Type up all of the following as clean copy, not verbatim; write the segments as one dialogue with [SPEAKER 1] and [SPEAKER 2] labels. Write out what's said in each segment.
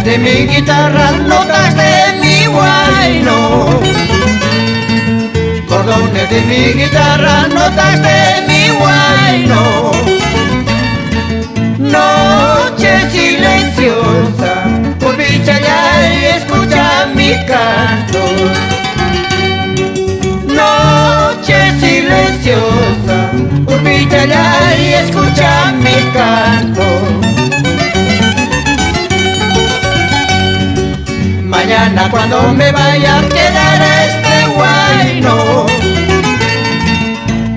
[SPEAKER 1] de mi guitarra, notas de mi guayno. Cordones de mi guitarra, notas de mi guayno. Noche silenciosa, por dicha ya escucha mi canto. Noche silenciosa, por dicha ya escucha mi canto. Mañana cuando me vaya quedará este guayno.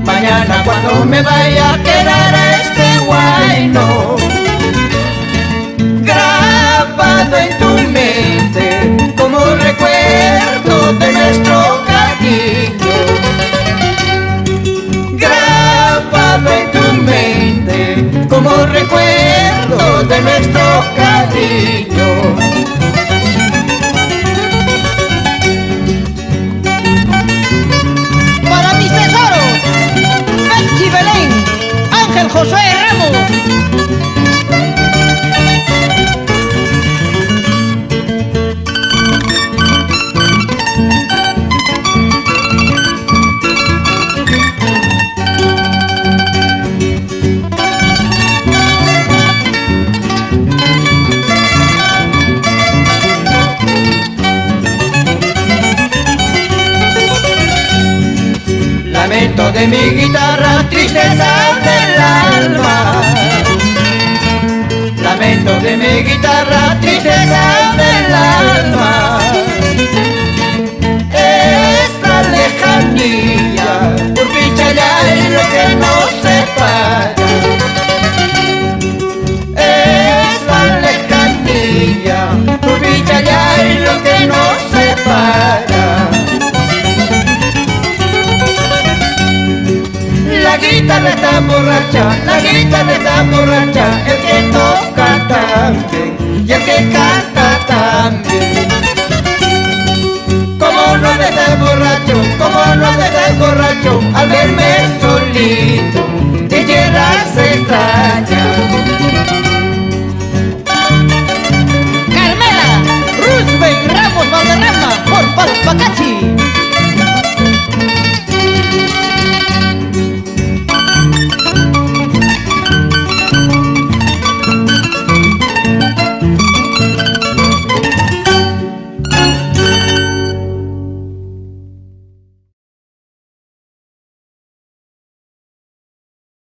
[SPEAKER 1] Mañana cuando me vaya quedará este guayno. Grabado en tu mente como recuerdo de nuestro cariño. Grabado en tu mente como recuerdo de nuestro cariño.
[SPEAKER 2] Ángel Josué Ramos.
[SPEAKER 1] Lamento de mi guitarra, tristeza del alma. Lamento de mi guitarra, tristeza del alma. Esta lejanía, por dicha ya es lo que nos separa. Esta lejanía, por dicha ya es lo que nos separa. La guitarra está borracha, la guitarra está borracha, el que toca también y el que canta también. ¿Cómo no ha de estar borracho? ¿Cómo no ha de estar borracho?